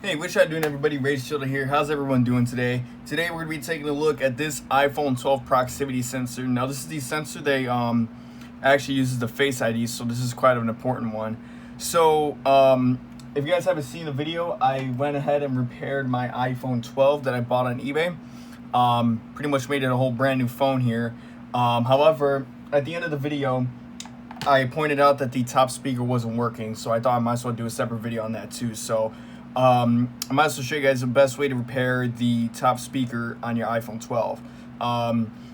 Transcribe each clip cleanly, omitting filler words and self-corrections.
Hey, what y'all doing, everybody? Rage Shielder here. How's everyone doing today? Today we're gonna be taking a look at this iPhone 12 proximity sensor. Now, this is the sensor they actually uses the Face ID, so this is quite an important one. So, if you guys haven't seen the video, I went ahead and repaired my iPhone 12 that I bought on eBay. Pretty much made it a whole brand new phone here. However, at the end of the video, I pointed out that the top speaker wasn't working, so I thought I might as well do a separate video on that too. So I might as well show you guys the best way to repair the top speaker on your iPhone 12.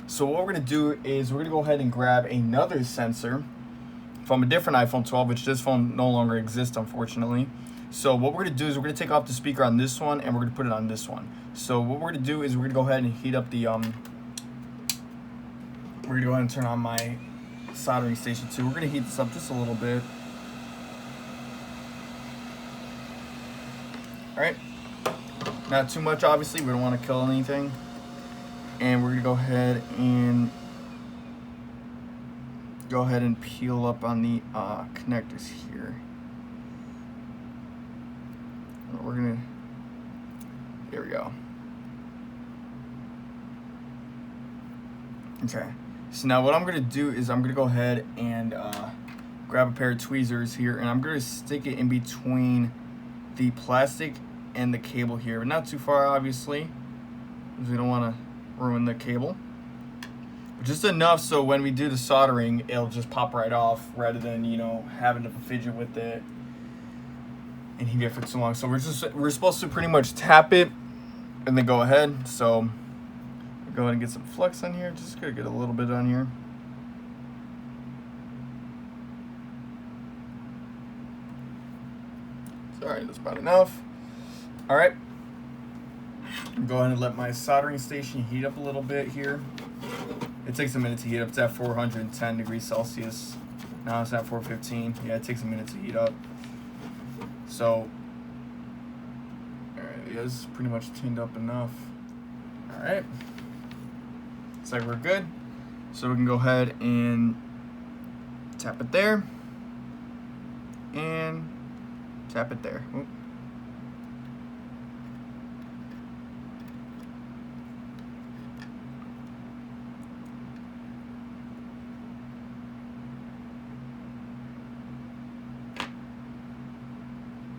So what we're going to do is we're going to go ahead and grab another sensor from a different iPhone 12, which this phone no longer exists, unfortunately. So what we're going to do is we're going to take off the speaker on this one and we're going to put it on this one. So what we're going to do is we're going to go ahead and heat up the we're going to go ahead and turn on my soldering station too. We're going to heat this up just a little bit. Alright, not too much obviously, we don't want to kill anything. And we're going to go ahead and peel up on the connectors here. Here we go. Okay, so now what I'm going to do is I'm going to go ahead and grab a pair of tweezers here, and I'm going to stick it in between the plastic and the cable here, but not too far obviously, because we don't want to ruin the cable, but just enough so when we do the soldering it'll just pop right off, rather than, you know, having to fidget with it and heat it for too long. So we're supposed to pretty much tap it and then go ahead. So go ahead and get some flux on here. Just gonna get a little bit on here. Sorry, that's about enough. All right, go ahead and let my soldering station heat up a little bit here. It takes a minute to heat up. It's at 410 degrees Celsius. Now it's at 415. Yeah, it takes a minute to heat up. So, all right, yeah, this is pretty much tinned up enough. All right, looks like we're good. So we can go ahead and tap it there and tap it there. Oop.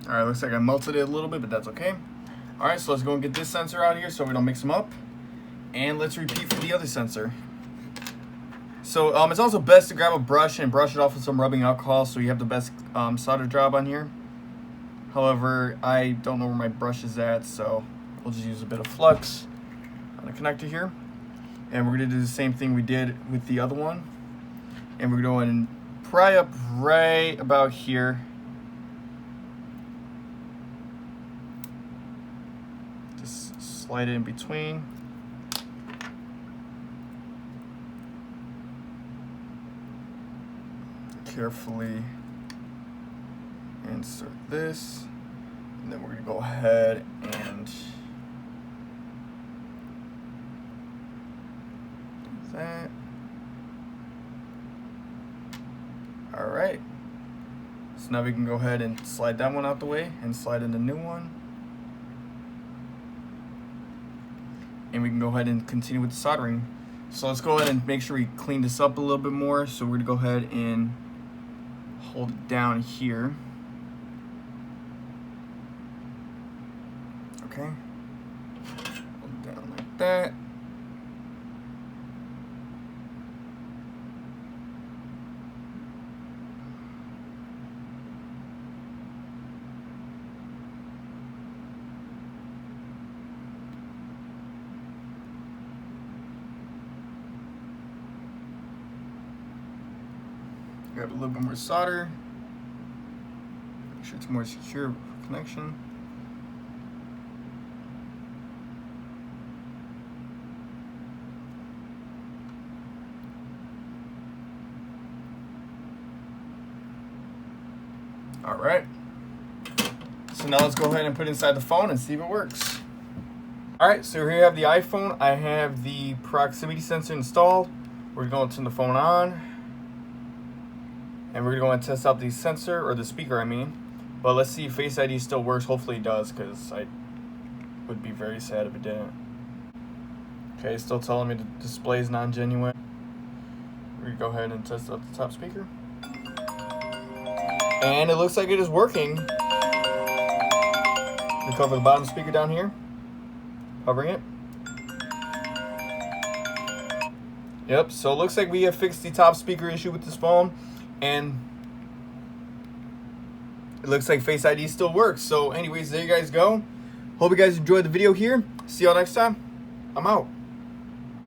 All right, looks like I melted it a little bit, but that's okay. All right, so let's go and get this sensor out of here so we don't mix them up. And let's repeat for the other sensor. So it's also best to grab a brush and brush it off with some rubbing alcohol so you have the best solder job on here. However, I don't know where my brush is at, so we'll just use a bit of flux on the connector here. And we're gonna do the same thing we did with the other one. And we're going to pry up right about here. Slide it in between. Carefully insert this, and then we're going to go ahead and do that. All right, so now we can go ahead and slide that one out the way and slide in the new one. And we can go ahead and continue with the soldering. So let's go ahead and make sure we clean this up a little bit more. So we're gonna go ahead and hold it down here. Okay, hold it down like that. Grab a little bit more solder. Make sure it's more secure connection. All right. So now let's go ahead and put it inside the phone and see if it works. All right, so here I have the iPhone. I have the proximity sensor installed. We're going to turn the phone on. And we're going to go and test out the sensor, or the speaker I mean. But let's see if Face ID still works. Hopefully it does, because I would be very sad if it didn't. Okay, still telling me the display is non-genuine. We're going to go ahead and test out the top speaker. And it looks like it is working. We cover the bottom speaker down here. Hovering it. Yep, so it looks like we have fixed the top speaker issue with this phone. And it looks like Face ID still works. So anyways, there you guys go. Hope you guys enjoyed the video here. See y'all next time. I'm out.